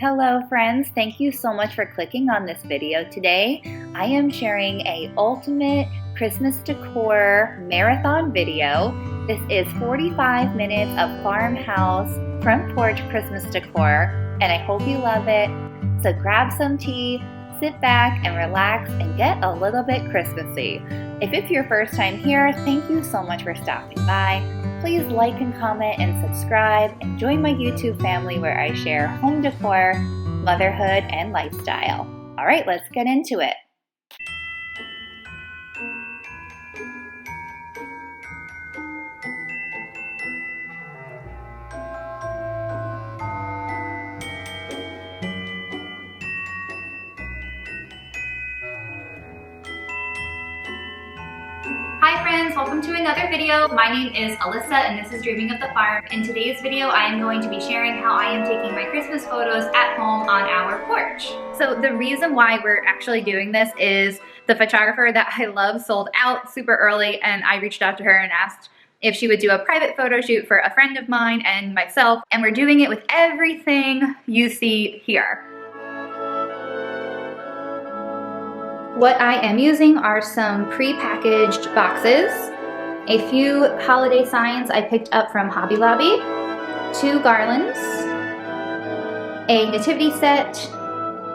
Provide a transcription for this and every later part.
Hello friends, thank you so much for clicking on this video today. I am sharing a ultimate Christmas decor marathon video. This is 45 minutes of farmhouse front porch Christmas decor, and I hope you love it. So grab some tea, sit back and relax and get a little bit Christmassy. If it's your first time here, thank you so much for stopping by. Please like and comment and subscribe and join my YouTube family where I share home decor, motherhood, and lifestyle. All right, let's get into it. Hi friends, welcome to another video. My name is Alyssa and this is Dreaming of the Farm. In today's video, I am going to be sharing how I am taking my Christmas photos at home on our porch. So the reason why we're actually doing this is the photographer that I love sold out super early, and I reached out to her and asked if she would do a private photo shoot for a friend of mine and myself, and we're doing it with everything you see here. What I am using are some pre-packaged boxes, a few holiday signs I picked up from Hobby Lobby, 2 garlands, a nativity set,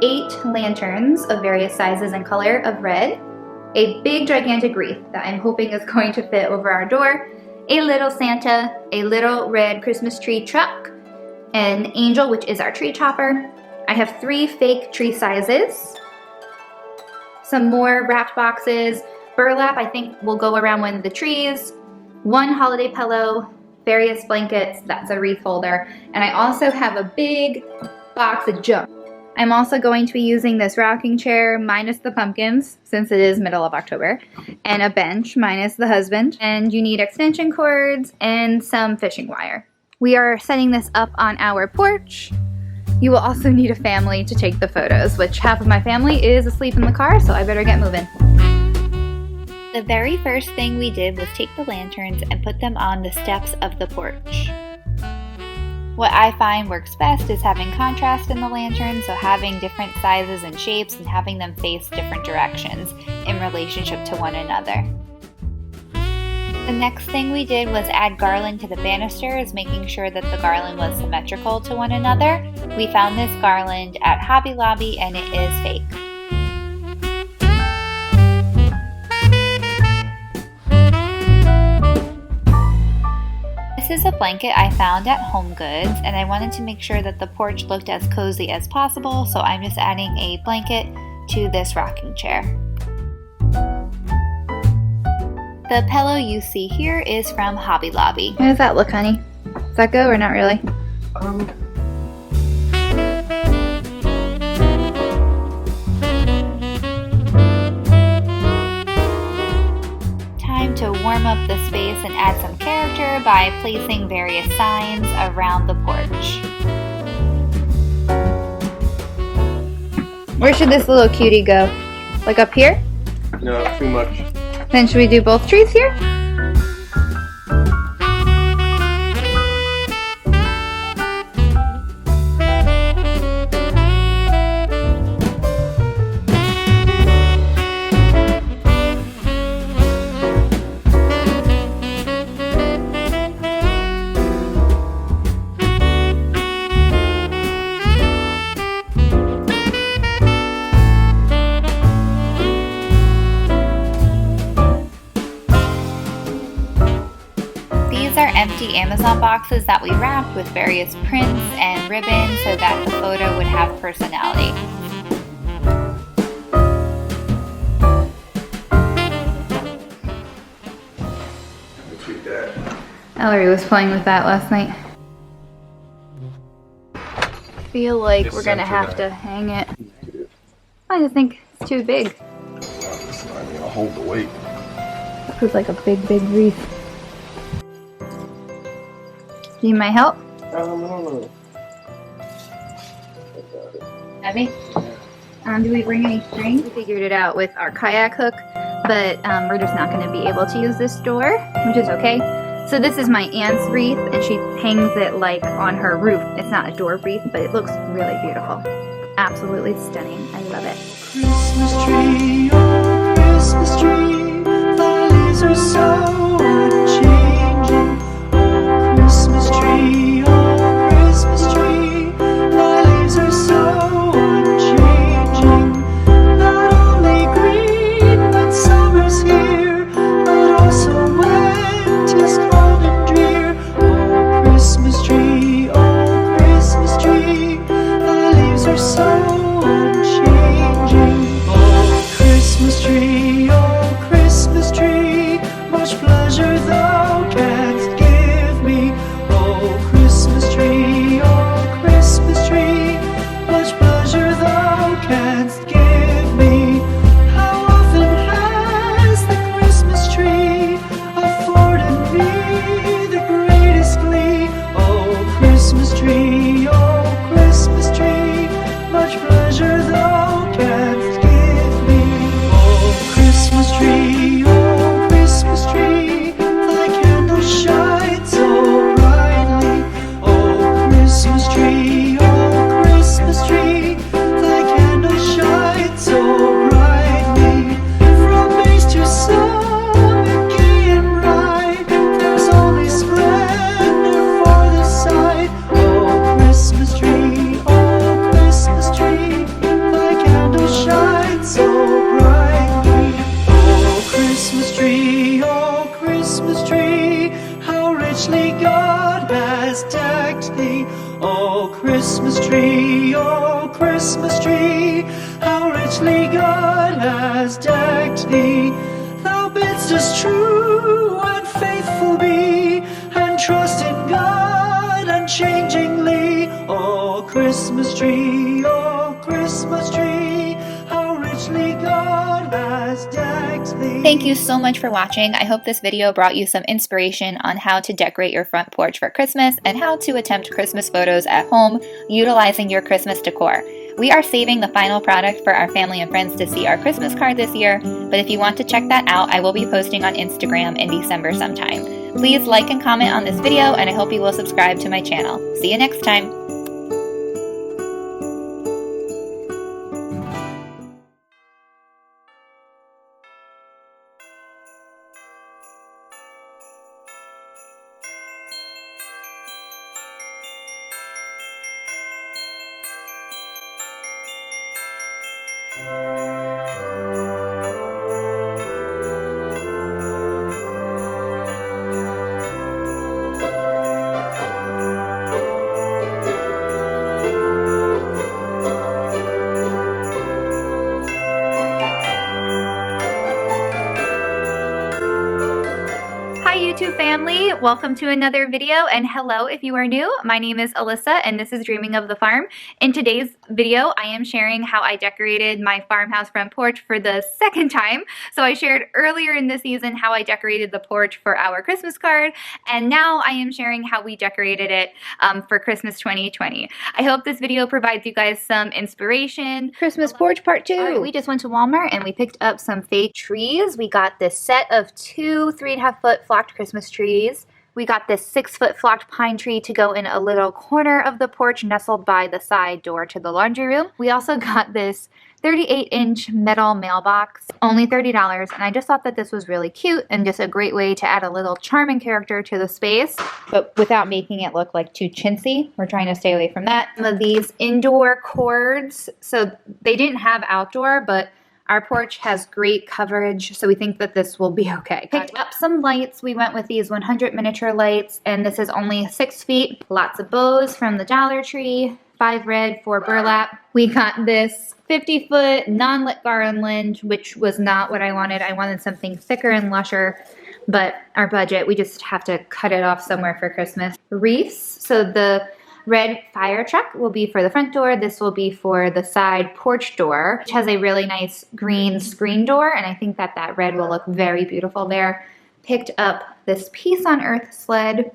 8 lanterns of various sizes and color of red, a big gigantic wreath that I'm hoping is going to fit over our door, a little Santa, a little red Christmas tree truck, an angel, which is our tree topper. I have 3 fake tree sizes, some more wrapped boxes, burlap I think will go around one of the trees, 1 holiday pillow, various blankets, that's a wreath holder, and I also have a big box of junk. I'm also going to be using this rocking chair minus the pumpkins, since it is middle of October, and a bench minus the husband, and you need extension cords and some fishing wire. We are setting this up on our porch. You will also need a family to take the photos, which half of my family is asleep in the car, so I better get moving. The very first thing we did was take the lanterns and put them on the steps of the porch. What I find works best is having contrast in the lanterns, so having different sizes and shapes and having them face different directions in relationship to one another. The next thing we did was add garland to the banisters, making sure that the garland was symmetrical to one another. We found this garland at Hobby Lobby and it is fake. This is a blanket I found at Home Goods, and I wanted to make sure that the porch looked as cozy as possible, so I'm just adding a blanket to this rocking chair. The pillow you see here is from Hobby Lobby. How does that look, honey? Does that go or not really? Time to warm up the space and add some character by placing various signs around the porch. Where should this little cutie go? Like up here? No, too much. Then should we do both trees here? Are empty Amazon boxes that we wrapped with various prints and ribbons so that the photo would have personality. Ellery was playing with that last night. I feel like we're gonna have to hang it. I just think it's too big. It's not even gonna hold the weight. This is like a big wreath. Need my help? No. Heavy? Do we bring any string? We figured it out with our kayak hook, but we're just not going to be able to use this door, which is okay. So this is my aunt's wreath, and she hangs it like on her roof. It's not a door wreath, but it looks really beautiful. Absolutely stunning. I love it. Christmas tree, oh Christmas tree, thy leaves are so unchanging. Oh Christmas tree, thy leaves are so unchanging. Not only green when summer's here, but also winter's cold and drear. Oh Christmas tree, thy leaves are so unchanging. Oh Christmas tree, much pleasure thou canst give me. Oh Christmas tree, much pleasure thou canst give me. How often has the Christmas tree afforded me the greatest glee? Oh Christmas tree, much pleasure thou canst give me. Oh Christmas tree, thy candles shine so brightly. Oh Christmas tree, thy candles shine so brightly. From base to summit, gay and bright, there's only splendor for the sight. Oh Christmas tree, thy candles shine so brightly. Oh Christmas tree, how richly God has decked thee. Oh Christmas tree, how richly God has decked thee. Thou bidst us true and faithful be, and trust in God unchangingly. Oh Christmas tree, how richly God has decked thee. Thank you so much for watching. I hope this video brought you some inspiration on how to decorate your front porch for Christmas and how to attempt Christmas photos at home utilizing your Christmas decor. We are saving the final product for our family and friends to see our Christmas card this year, but if you want to check that out, I will be posting on Instagram in December sometime. Please like and comment on this video, and I hope you will subscribe to my channel. See you next time. YouTube family, welcome to another video, and hello if you are new. My name is Alyssa and this is Dreaming of the Farm. In today's video, I am sharing how I decorated my farmhouse front porch for the second time. So I shared earlier in the season how I decorated the porch for our Christmas card, and now I am sharing how we decorated it for Christmas 2020. I hope this video provides you guys some inspiration. Christmas porch part 2. All right, we just went to Walmart and we picked up some fake trees. We got this set of 2 3.5 foot flocked Christmas trees. We got this 6 foot flocked pine tree to go in a little corner of the porch nestled by the side door to the laundry room. We also got this 38-inch metal mailbox, only $30, and I just thought that this was really cute and just a great way to add a little charm and character to the space, but without making it look like too chintzy. We're trying to stay away from that. Some of these indoor cords, so they didn't have outdoor, but our porch has great coverage, so we think that this will be okay. Picked up some lights. We went with these 100 miniature lights, and this is only 6 feet. Lots of bows from the Dollar Tree, 5 red, 4 burlap. We got this 50-foot non-lit garland, which was not what I wanted. I wanted something thicker and lusher, but our budget, we just have to cut it off somewhere for Christmas. Wreaths, so the red fire truck will be for the front door. This will be for the side porch door, which has a really nice green screen door, and I think that that red will look very beautiful there. Picked up this Peace on Earth sled.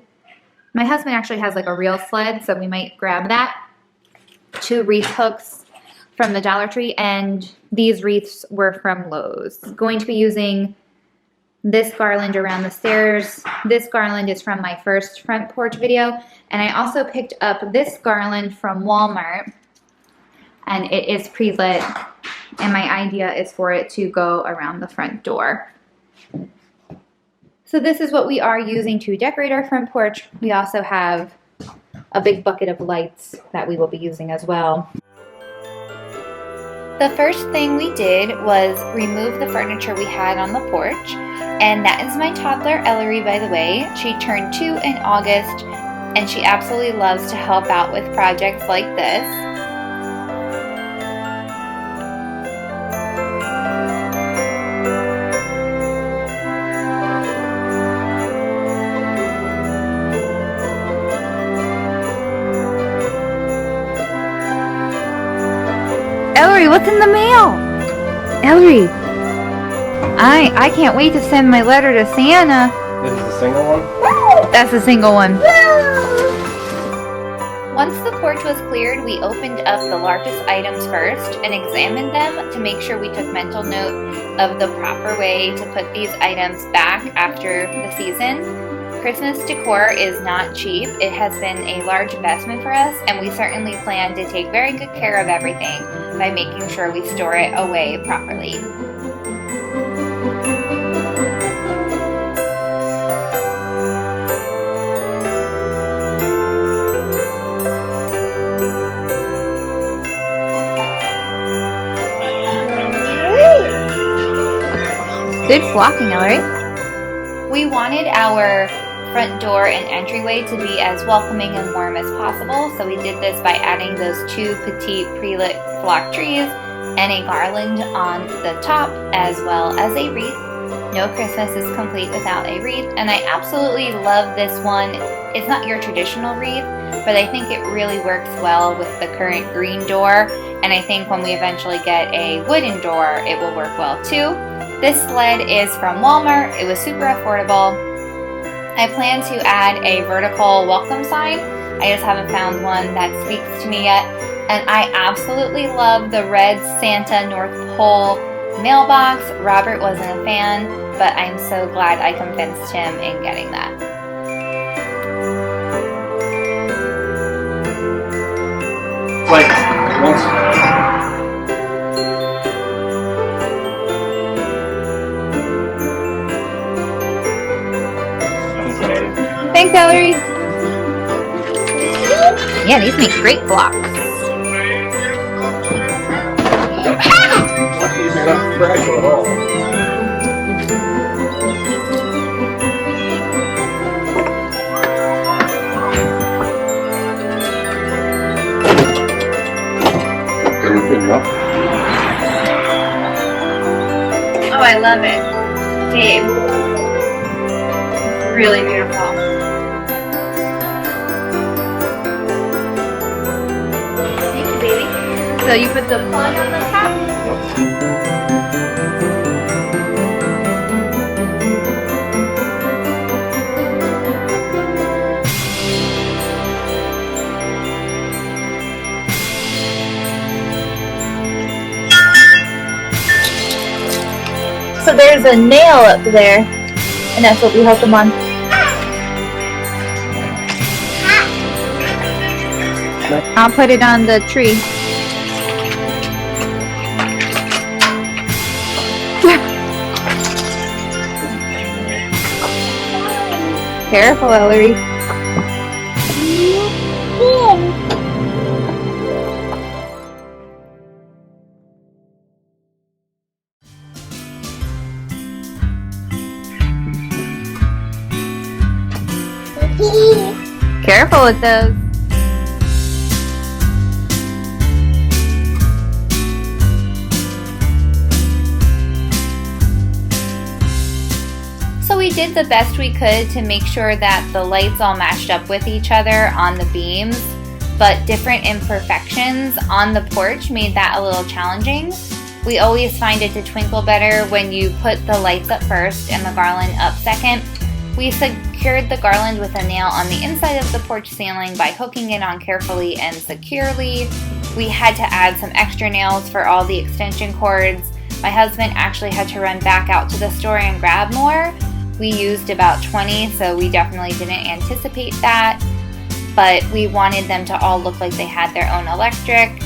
My husband actually has like a real sled, so we might grab that. 2 wreath hooks from the Dollar Tree, and these wreaths were from Lowe's. Going to be using this garland around the stairs. This garland is from my first front porch video. And I also picked up this garland from Walmart, and it is pre-lit, and my idea is for it to go around the front door. So this is what we are using to decorate our front porch. We also have a big bucket of lights that we will be using as well. The first thing we did was remove the furniture we had on the porch, and that is my toddler Ellery, by the way. She turned 2 in August, and she absolutely loves to help out with projects like this. Ellery, what's in the mail? Ellery, I can't wait to send my letter to Santa. This is the single one? That's a single one. Once the porch was cleared, we opened up the largest items first and examined them to make sure we took mental note of the proper way to put these items back after the season. Christmas decor is not cheap. It has been a large investment for us, and we certainly plan to take very good care of everything by making sure we store it away properly. Good flocking, Ellery. We wanted our front door and entryway to be as welcoming and warm as possible, so we did this by adding those 2 petite pre-lit flock trees and a garland on the top, as well as a wreath. No Christmas is complete without a wreath, and I absolutely love this one. It's not your traditional wreath, but I think it really works well with the current green door, and I think when we eventually get a wooden door, it will work well too. This sled is from Walmart. It was super affordable. I plan to add a vertical welcome sign. I just haven't found one that speaks to me yet. And I absolutely love the red Santa North Pole mailbox. Robert wasn't a fan, but I'm so glad I convinced him in getting that. Like, once. Thanks, Ellery. Yeah, these make great blocks. These are not fragile at all. Good enough. Oh, I love it. Babe. Really beautiful. Thank you, baby. So you put the plug on the top? So there's a nail up there, and that's what we hook them on. I'll put it on the tree. Careful, Ellery. Careful with those. So we did the best we could to make sure that the lights all matched up with each other on the beams, but different imperfections on the porch made that a little challenging. We always find it to twinkle better when you put the lights up first and the garland up second. We secured the garland with a nail on the inside of the porch ceiling by hooking it on carefully and securely. We had to add some extra nails for all the extension cords My husband actually had to run back out to the store and grab more. We used about 20, so we definitely didn't anticipate that. But we wanted them to all look like they had their own electric.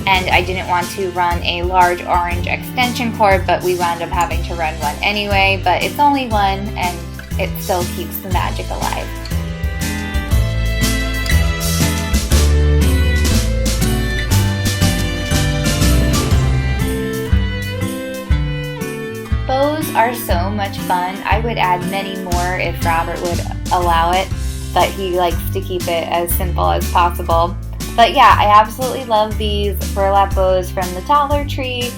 And I didn't want to run a large orange extension cord, but we wound up having to run one anyway. But it's only one, and it still keeps the magic alive. Bows are so much fun. I would add many more if Robert would allow it, but he likes to keep it as simple as possible. But yeah, I absolutely love these burlap bows from the Dollar Tree,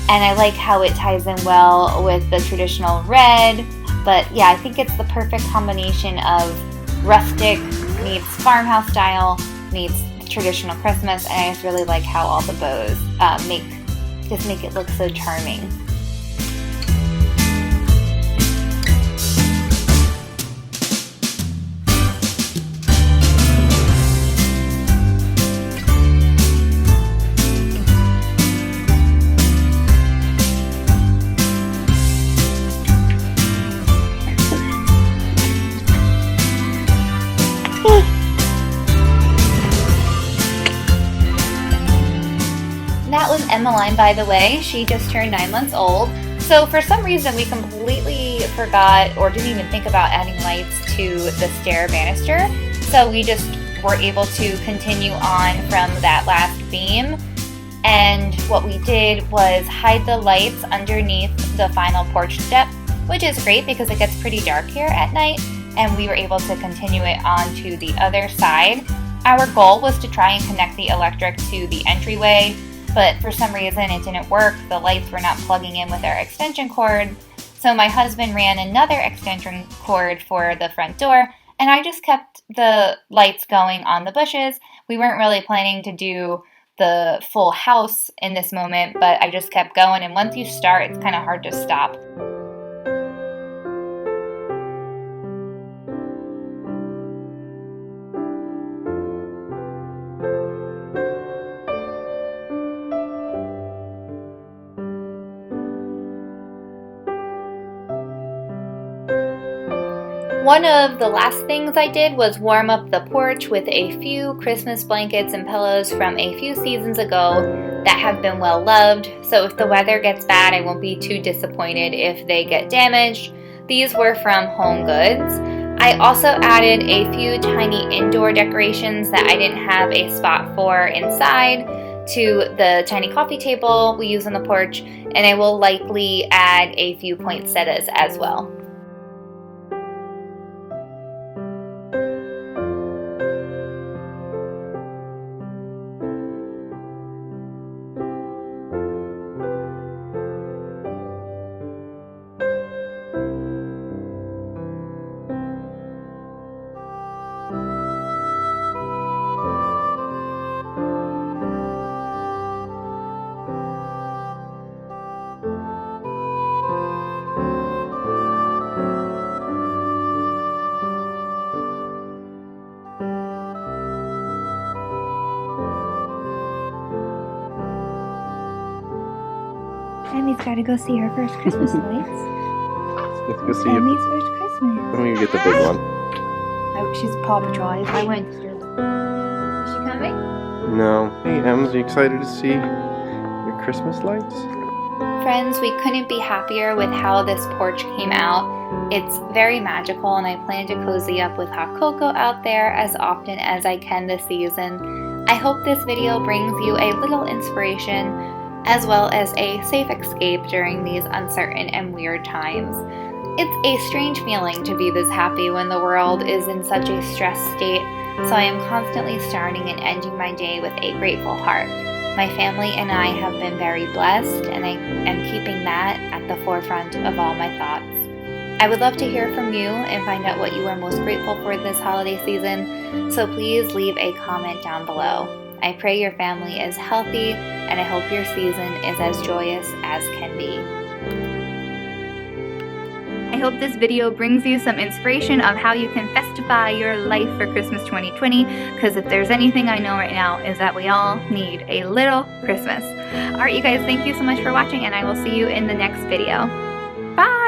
and I like how it ties in well with the traditional red. But yeah, I think it's the perfect combination of rustic meets farmhouse style meets traditional Christmas, and I just really like how all the bows make it look so charming. That was Emmeline, by the way. She just turned 9 months old. So for some reason we completely forgot or didn't even think about adding lights to the stair banister. So we just were able to continue on from that last beam. And what we did was hide the lights underneath the final porch step, which is great because it gets pretty dark here at night. And we were able to continue it on to the other side. Our goal was to try and connect the electric to the entryway, but for some reason it didn't work. The lights were not plugging in with our extension cord. So my husband ran another extension cord for the front door, and I just kept the lights going on the bushes. We weren't really planning to do the full house in this moment, but I just kept going, and once you start, it's kind of hard to stop. One of the last things I did was warm up the porch with a few Christmas blankets and pillows from a few seasons ago that have been well loved, so if the weather gets bad I won't be too disappointed if they get damaged. These were from Home Goods. I also added a few tiny indoor decorations that I didn't have a spot for inside to the tiny coffee table we use on the porch, and I will likely add a few poinsettias as well. Emmy's got to go see her first Christmas lights. Let's go see Emmy's first Christmas. Let me get the big one. Oh, she's Paw Patrol. I went. Is she coming? No. Hey, Ems, are you excited to see your Christmas lights? Friends, we couldn't be happier with how this porch came out. It's very magical, and I plan to cozy up with hot cocoa out there as often as I can this season. I hope this video brings you a little inspiration as well as a safe escape during these uncertain and weird times. It's a strange feeling to be this happy when the world is in such a stressed state, so I am constantly starting and ending my day with a grateful heart. My family and I have been very blessed, and I am keeping that at the forefront of all my thoughts. I would love to hear from you and find out what you are most grateful for this holiday season, so please leave a comment down below. I pray your family is healthy, and I hope your season is as joyous as can be. I hope this video brings you some inspiration of how you can festify your life for Christmas 2020, because if there's anything I know right now is that we all need a little Christmas. Alright you guys, thank you so much for watching, and I will see you in the next video. Bye!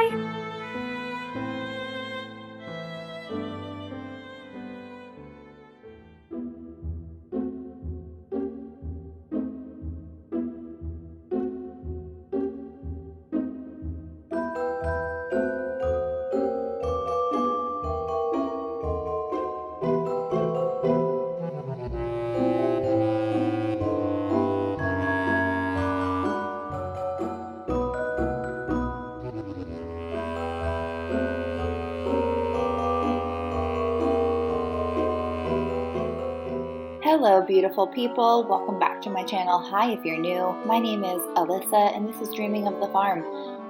Hello beautiful people, welcome back to my channel. Hi if you're new, my name is Alyssa and this is Dreaming of the Farm.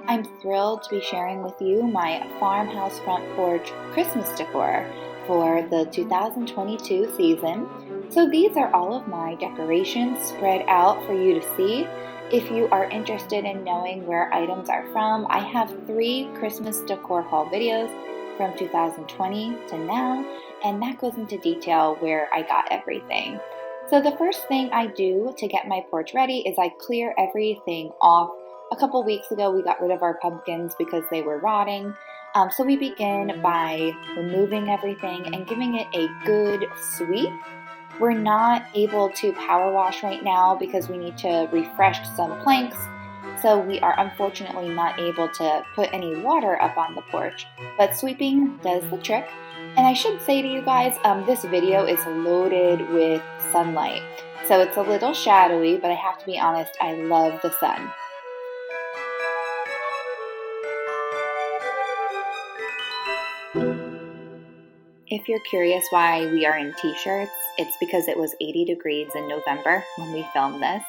I'm thrilled to be sharing with you my farmhouse front porch Christmas decor for the 2022 season. So these are all of my decorations spread out for you to see. If you are interested in knowing where items are from, I have 3 Christmas decor haul videos from 2020 to now, and that goes into detail where I got everything. So the first thing I do to get my porch ready is I clear everything off. A couple weeks ago we got rid of our pumpkins because they were rotting. So we begin by removing everything and giving it a good sweep. We're not able to power wash right now because we need to refresh some planks. So we are unfortunately not able to put any water up on the porch, but sweeping does the trick. And I should say to you guys, this video is loaded with sunlight. So it's a little shadowy, but I have to be honest, I love the sun. If you're curious why we are in t-shirts, it's because it was 80 degrees in November when we filmed this.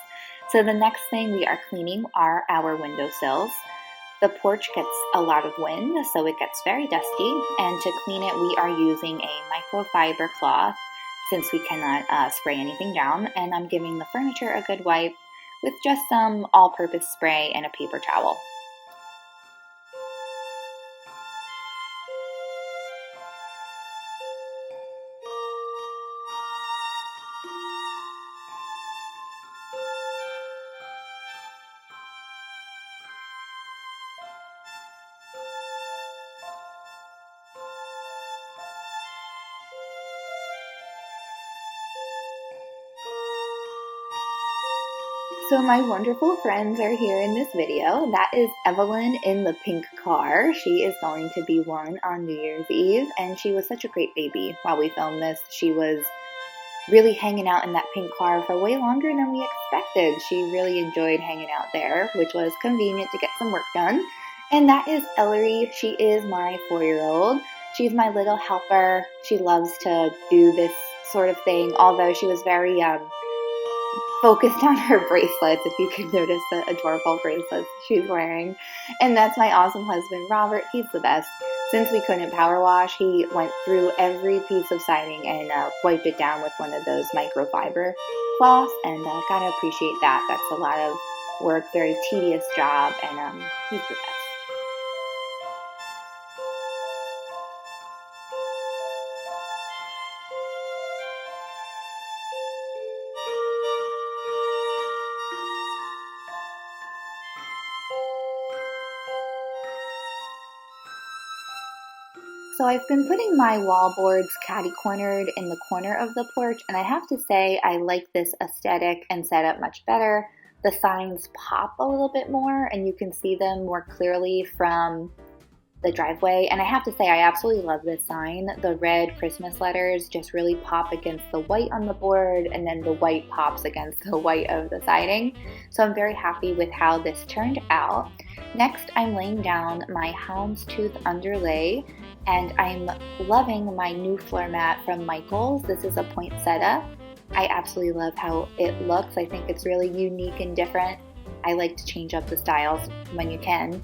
So the next thing we are cleaning are our windowsills. The porch gets a lot of wind, so it gets very dusty, and to clean it we are using a microfiber cloth since we cannot spray anything down, and I'm giving the furniture a good wipe with just some all-purpose spray and a paper towel. So my wonderful friends are here in this video. That is Evelyn in the pink car. She is going to be 1 on New Year's Eve, and she was such a great baby while we filmed this. She was really hanging out in that pink car for way longer than we expected. She really enjoyed hanging out there, which was convenient to get some work done. And that is Ellery. She is my 4-year-old. She's my little helper. She loves to do this sort of thing, although she was very focused on her bracelets, if you can notice the adorable bracelets she's wearing. And that's my awesome husband, Robert. He's the best. Since we couldn't power wash, he went through every piece of siding and wiped it down with one of those microfiber cloths, and gotta appreciate that. That's a lot of work, very tedious job, and he's the best. So I've been putting my wall boards catty-cornered in the corner of the porch, and I have to say I like this aesthetic and setup much better. The signs pop a little bit more and you can see them more clearly from the driveway. And I have to say I absolutely love this sign. The red Christmas letters just really pop against the white on the board, and then the white pops against the white of the siding. So I'm very happy with how this turned out. Next, I'm laying down my houndstooth underlay, and I'm loving my new floor mat from Michaels. This is a poinsettia. I absolutely love how it looks. I think it's really unique and different. I like to change up the styles when you can.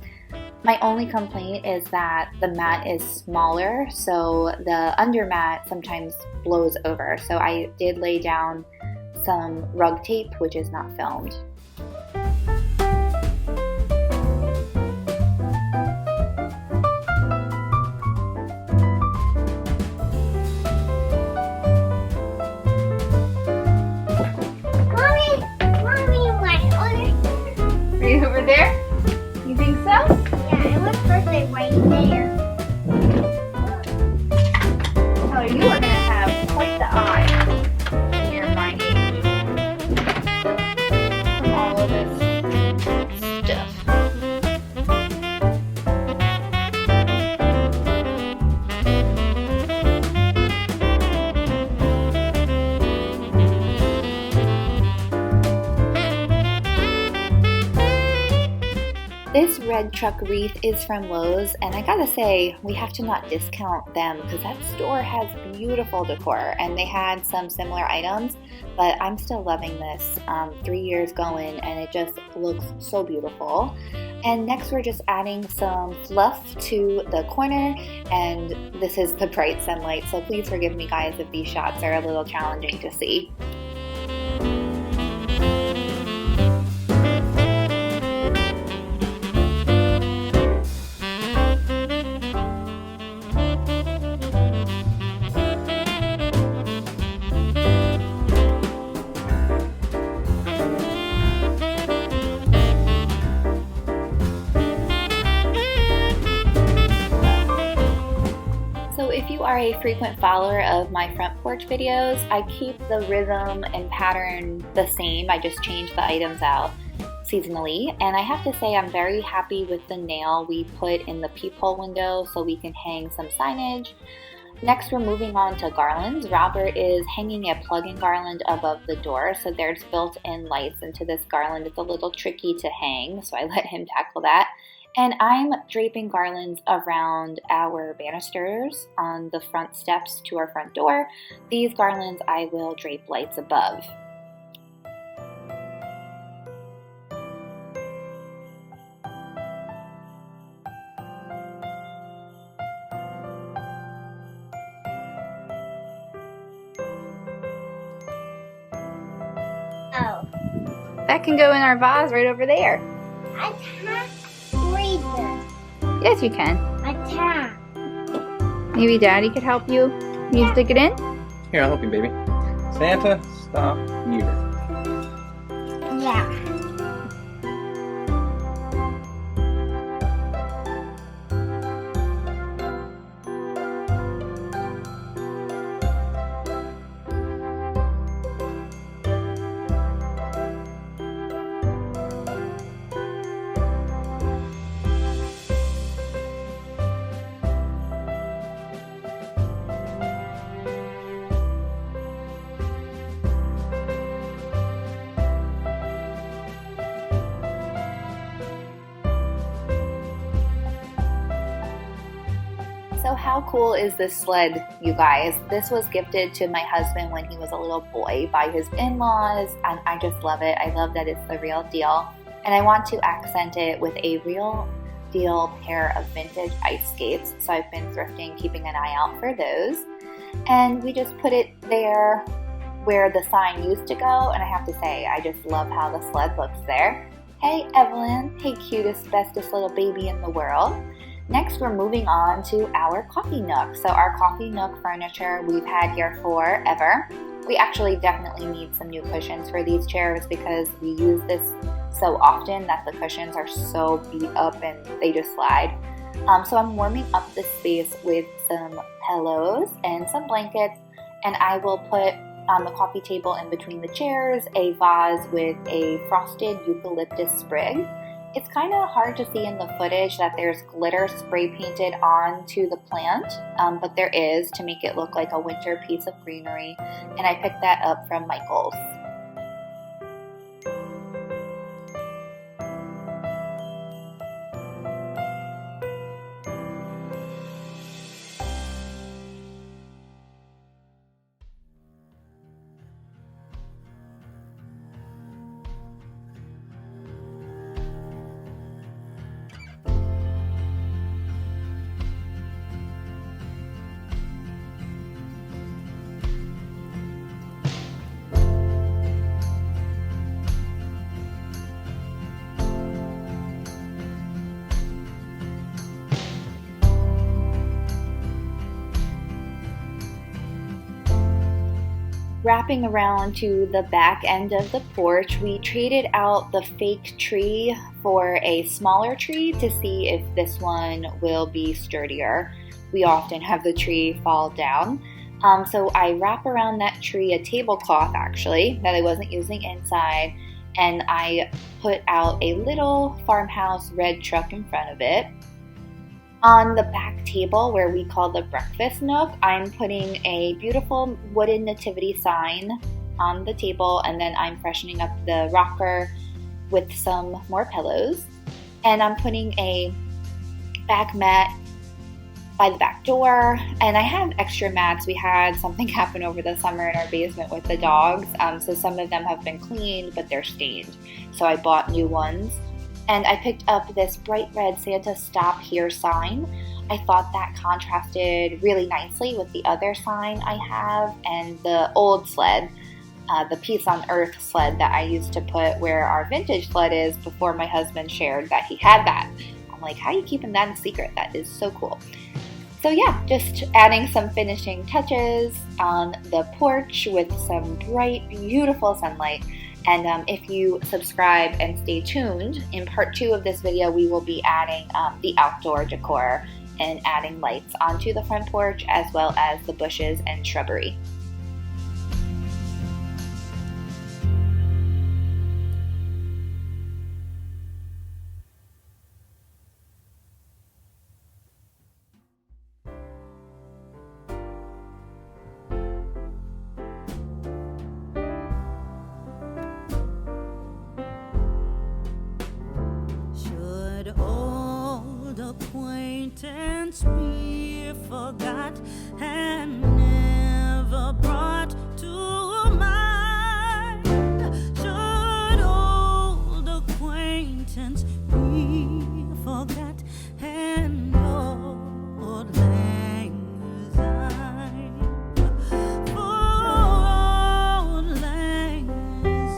My only complaint is that the mat is smaller, so the undermat sometimes blows over. So I did lay down some rug tape, which is not filmed. This red truck wreath is from Lowe's, and I gotta say, we have to not discount them because that store has beautiful decor, and they had some similar items, but I'm still loving this. 3 years going, and it just looks so beautiful. And next we're just adding some fluff to the corner, and this is the bright sunlight, so please forgive me guys if these shots are a little challenging to see. If you are a frequent follower of my front porch videos, I keep the rhythm and pattern the same. I just change the items out seasonally, and I have to say I'm very happy with the nail we put in the peephole window so we can hang some signage. Next we're moving on to garlands. Robert is hanging a plug-in garland above the door, so there's built-in lights into this garland. It's a little tricky to hang, so I let him tackle that. And I'm draping garlands around our banisters on the front steps to our front door. These garlands I will drape lights above. Oh, That can go in our vase right over there. I can't read this. Yes, you can. I can't. Maybe Daddy could help you. You stick it in? Here, I'll help you, baby. Santa, stop here. Yeah. So how cool is this sled, you guys? This was gifted to my husband when he was a little boy by his in-laws, and I just love it. I love that it's the real deal. And I want to accent it with a real deal pair of vintage ice skates. So I've been thrifting, keeping an eye out for those. And we just put it there where the sign used to go, and I have to say, I just love how the sled looks there. Hey Evelyn, hey cutest, bestest little baby in the world. Next, we're moving on to our coffee nook. So our coffee nook furniture we've had here forever. We actually definitely need some new cushions for these chairs because we use this so often that the cushions are so beat up and they just slide. So I'm warming up the space with some pillows and some blankets, and I will put on the coffee table in between the chairs a vase with a frosted eucalyptus sprig. It's kind of hard to see in the footage that there's glitter spray painted onto the plant, but there is to make it look like a winter piece of greenery, and I picked that up from Michael's. Wrapping around to the back end of the porch, we traded out the fake tree for a smaller tree to see if this one will be sturdier. We often have the tree fall down. So I wrap around that tree a tablecloth actually that I wasn't using inside, and I put out a little farmhouse red truck in front of it. On the back table, where we call the breakfast nook, I'm putting a beautiful wooden nativity sign on the table, and then I'm freshening up the rocker with some more pillows. And I'm putting a back mat by the back door, and I have extra mats. We had something happen over the summer in our basement with the dogs, so some of them have been cleaned, but they're stained. So I bought new ones. And I picked up this bright red Santa Stop Here sign. I thought that contrasted really nicely with the other sign I have and the old sled, the Peace on Earth sled that I used to put where our vintage sled is before my husband shared that he had that. I'm like, how are you keeping that in secret? That is so cool. So yeah, just adding some finishing touches on the porch with some bright, beautiful sunlight. And if you subscribe and stay tuned, in part 2 of this video, we will be adding the outdoor decor and adding lights onto the front porch as well as the bushes and shrubbery. Acquaintance be forgot and never brought to mind. Should old acquaintance be forgot and old lang syne, for old lang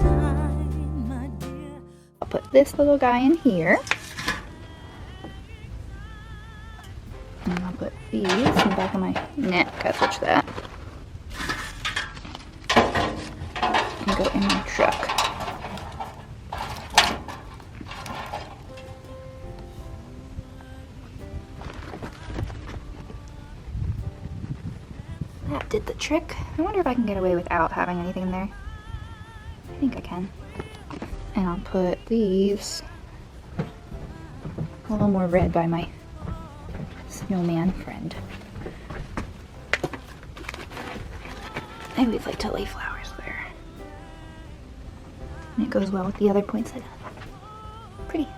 syne, my dear. I'll put this little guy in here. And I'll put these in the back of my neck. Gotta switch that. And go in my truck. That did the trick. I wonder if I can get away without having anything in there. I think I can. And I'll put these a little more red by my snowman friend. I always like to lay flowers there. And it goes well with the other poinsettia. Pretty.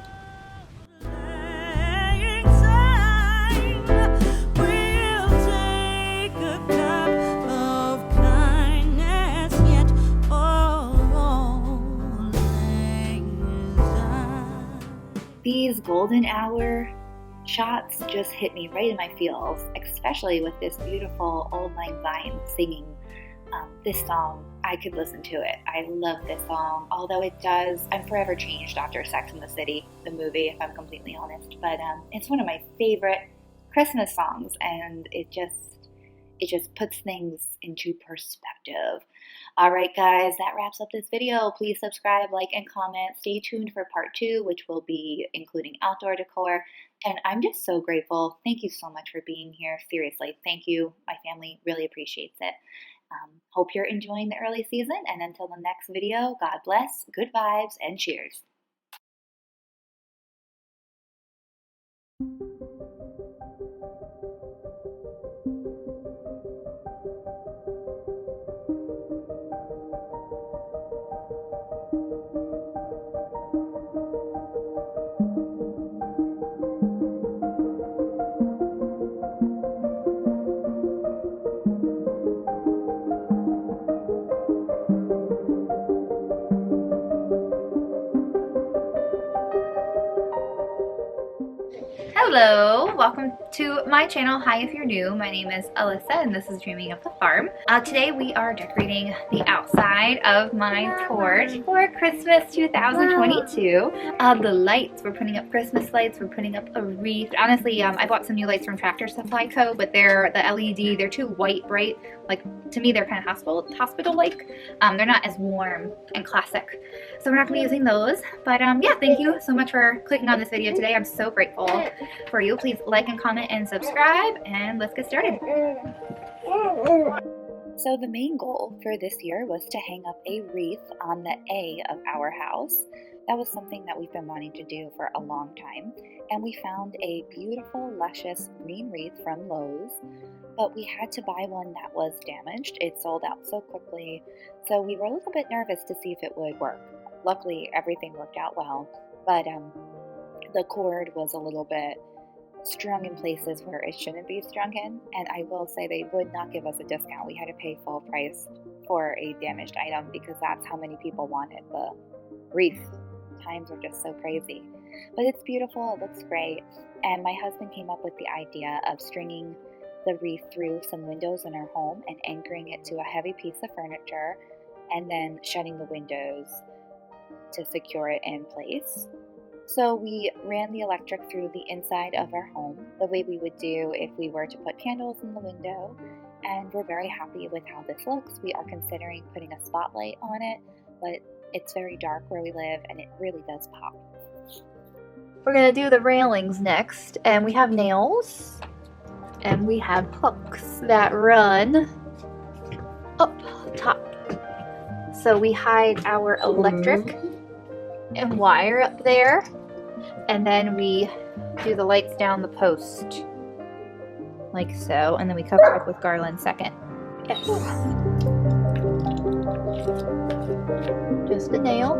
These golden hour shots just hit me right in my feels, especially with this beautiful Auld Lang Syne singing this song. I could listen to it. I love this song, although I'm forever changed after Sex and the City, the movie, if I'm completely honest, but it's one of my favorite Christmas songs, and it just puts things into perspective. Alright guys, that wraps up this video. Please subscribe, like, and comment. Stay tuned for part 2, which will be including outdoor decor. And I'm just so grateful. Thank you so much for being here. Seriously, thank you. My family really appreciates it. Hope you're enjoying the early season. And until the next video, God bless, good vibes, and cheers. Hello, welcome to my channel. Hi if you're new, my name is Alyssa and this is Dreaming of the Farm. Today we are decorating the outside of my porch for Christmas 2022. The lights, we're putting up Christmas lights, we're putting up a wreath. Honestly, I bought some new lights from Tractor Supply Co, but they're the LED, they're too white bright. Like, to me, they're kind of hospital-like. They're not as warm and classic. So we're not going to be using those. But yeah, thank you so much for clicking on this video today. I'm so grateful for you. Please like and comment and subscribe, and let's get started. So the main goal for this year was to hang up a wreath on the A of our house. That was something that we've been wanting to do for a long time. And we found a beautiful, luscious green wreath from Lowe's, but we had to buy one that was damaged. It sold out so quickly, so we were a little bit nervous to see if it would work. Luckily, everything worked out well, but the cord was a little bit strung in places where it shouldn't be strung in, and I will say they would not give us a discount. We had to pay full price for a damaged item because that's how many people wanted the wreath. Times are just so crazy. But it's beautiful, it looks great, and my husband came up with the idea of stringing the wreath through some windows in our home and anchoring it to a heavy piece of furniture and then shutting the windows to secure it in place. So we ran the electric through the inside of our home the way we would do if we were to put candles in the window, and we're very happy with how this looks. We are considering putting a spotlight on it, but it's very dark where we live and it really does pop. We're gonna do the railings next, and we have nails and we have hooks that run up top. So we hide our electric and wire up there, and then we do the lights down the post like so, and then we cover up with garland second. Yes. Just a nail.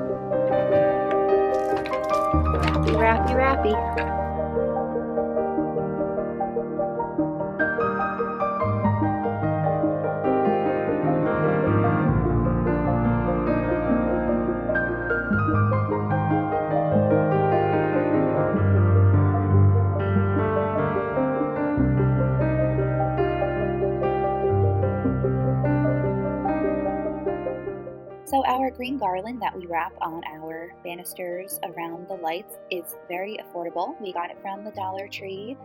Wrappy, wrappy, wrappy. So our green garland that we wrap on our banisters around the lights is very affordable. We got it from the Dollar Tree,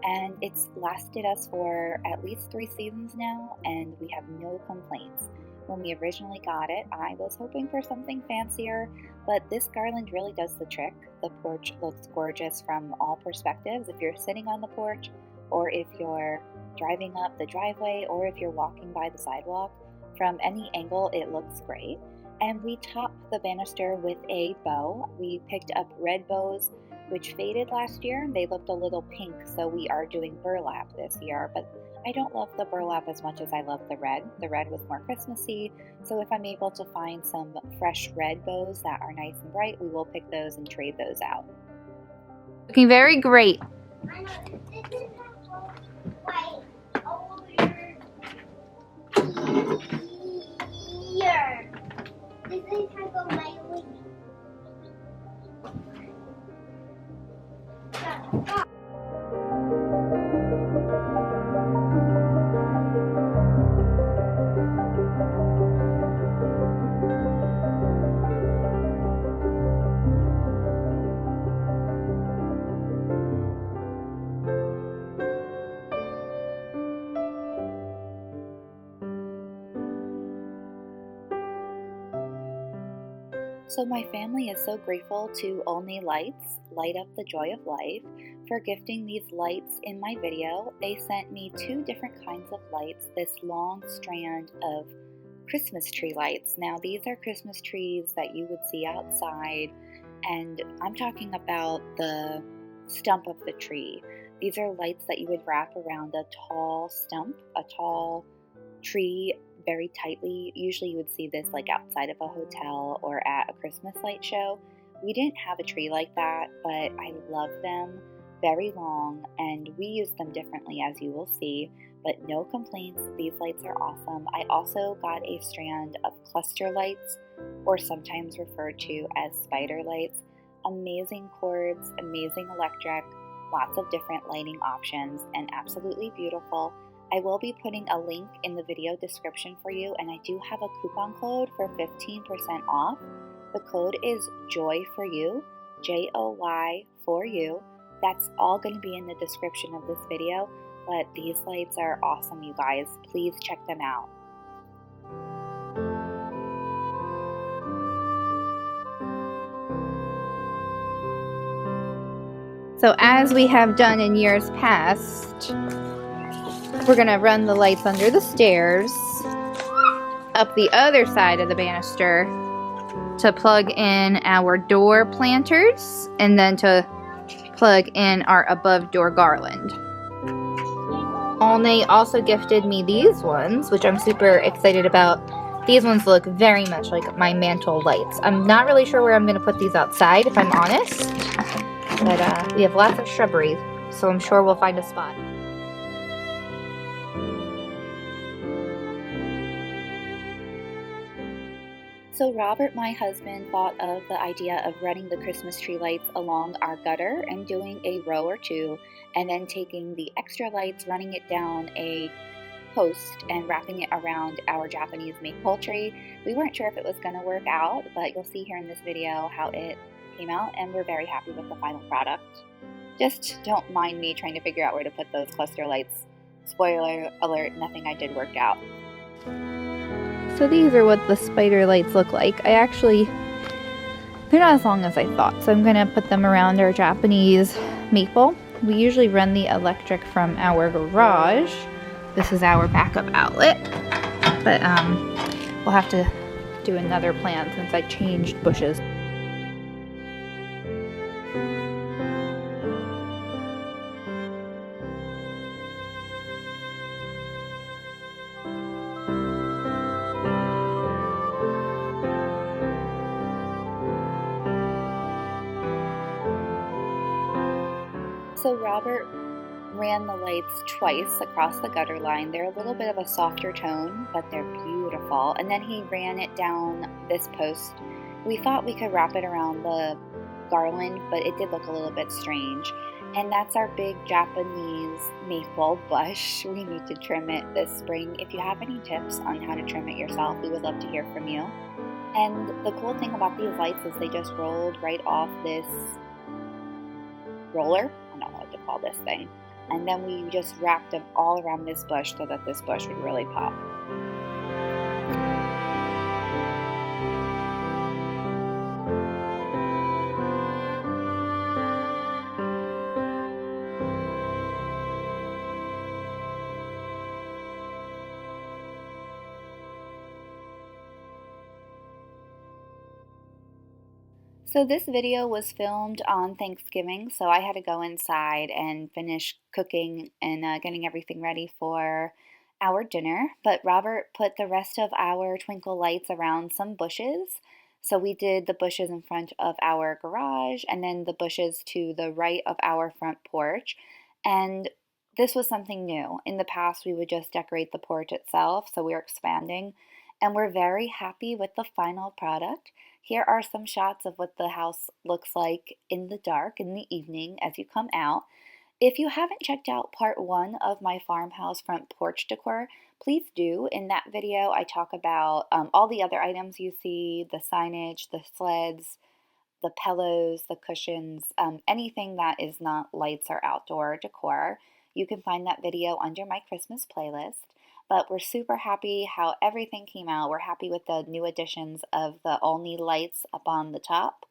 and it's lasted us for at least 3 seasons now, and we have no complaints. When we originally got it, I was hoping for something fancier, but this garland really does the trick. The porch looks gorgeous from all perspectives. If you're sitting on the porch, or if you're driving up the driveway, or if you're walking by the sidewalk, from any angle it looks great. And we top the banister with a bow. We picked up red bows which faded last year. They looked a little pink, so we are doing burlap this year, but I don't love the burlap as much as I love the red. The red was more Christmassy, so if I'm able to find some fresh red bows that are nice and bright, we will pick those and trade those out. Looking very great. I know, this is white over here. This is how go my wing. So my family is so grateful to Only Lights, Light Up the Joy of Life, for gifting these lights in my video. They sent me 2 different kinds of lights, this long strand of Christmas tree lights. Now these are Christmas trees that you would see outside, and I'm talking about the stump of the tree. These are lights that you would wrap around a tall stump, a tall tree, very tightly. Usually you would see this like outside of a hotel or at a Christmas light show. We didn't have a tree like that, but I love them. Very long, and we use them differently, as you will see, but no complaints. These lights are awesome. I also got a strand of cluster lights, or sometimes referred to as spider lights. Amazing cords, amazing electric, lots of different lighting options, and absolutely beautiful. I will be putting a link in the video description for you, and I do have a coupon code for 15% off. The code is JOY4YOU, J-O-Y for you. That's all going to be in the description of this video, but these lights are awesome, you guys. Please check them out. So as we have done in years past, we're going to run the lights under the stairs, up the other side of the banister to plug in our door planters, and then to plug in our above door garland. Olney also gifted me these ones, which I'm super excited about. These ones look very much like my mantle lights. I'm not really sure where I'm going to put these outside, if I'm honest, But we have lots of shrubbery, so I'm sure we'll find a spot. So Robert, my husband, thought of the idea of running the Christmas tree lights along our gutter and doing a row or two, and then taking the extra lights, running it down a post and wrapping it around our Japanese maple tree. We weren't sure if it was going to work out, but you'll see here in this video how it came out, and we're very happy with the final product. Just don't mind me trying to figure out where to put those cluster lights. Spoiler alert, nothing I did worked out. So these are what the spider lights look like. They're not as long as I thought, so I'm going to put them around our Japanese maple. We usually run the electric from our garage. This is our backup outlet, but we'll have to do another plan since I changed bushes. So Robert ran the lights twice across the gutter line. They're a little bit of a softer tone, but they're beautiful. And then he ran it down this post. We thought we could wrap it around the garland, but it did look a little bit strange. And that's our big Japanese maple bush. We need to trim it this spring. If you have any tips on how to trim it yourself, we would love to hear from you. And the cool thing about these lights is they just rolled right off this roller. I don't know what to call this thing. And then we just wrapped them all around this bush so that this bush would really pop. So this video was filmed on Thanksgiving, so I had to go inside and finish cooking and getting everything ready for our dinner. But Robert put the rest of our twinkle lights around some bushes. So we did the bushes in front of our garage and then the bushes to the right of our front porch. And this was something new. In the past, we would just decorate the porch itself, so we're expanding. And we're very happy with the final product. Here are some shots of what the house looks like in the dark, in the evening, as you come out. If you haven't checked out part 1 of my farmhouse front porch decor, please do. In that video, I talk about all the other items you see, the signage, the sleds, the pillows, the cushions, anything that is not lights or outdoor decor. You can find that video under my Christmas playlist. But we're super happy how everything came out. We're happy with the new additions of the all-knee lights up on the top.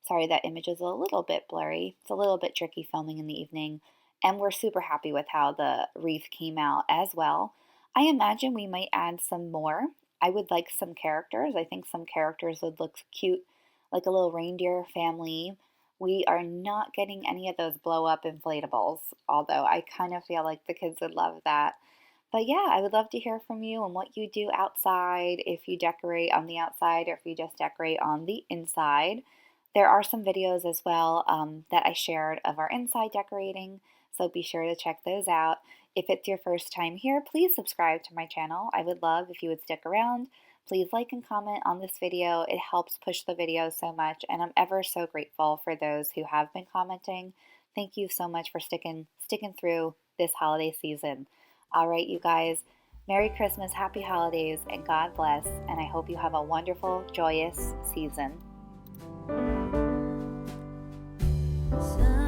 Sorry, that image is a little bit blurry. It's a little bit tricky filming in the evening. And we're super happy with how the wreath came out as well. I imagine we might add some more. I would like some characters. I think some characters would look cute, like a little reindeer family. We are not getting any of those blow-up inflatables, although I kind of feel like the kids would love that. But yeah, I would love to hear from you and what you do outside, if you decorate on the outside or if you just decorate on the inside. There are some videos as well that I shared of our inside decorating, so be sure to check those out. If it's your first time here, please subscribe to my channel. I would love if you would stick around. Please like and comment on this video. It helps push the video so much, and I'm ever so grateful for those who have been commenting. Thank you so much for sticking through this holiday season. All right, you guys, Merry Christmas, Happy Holidays, and God bless, and I hope you have a wonderful, joyous season. So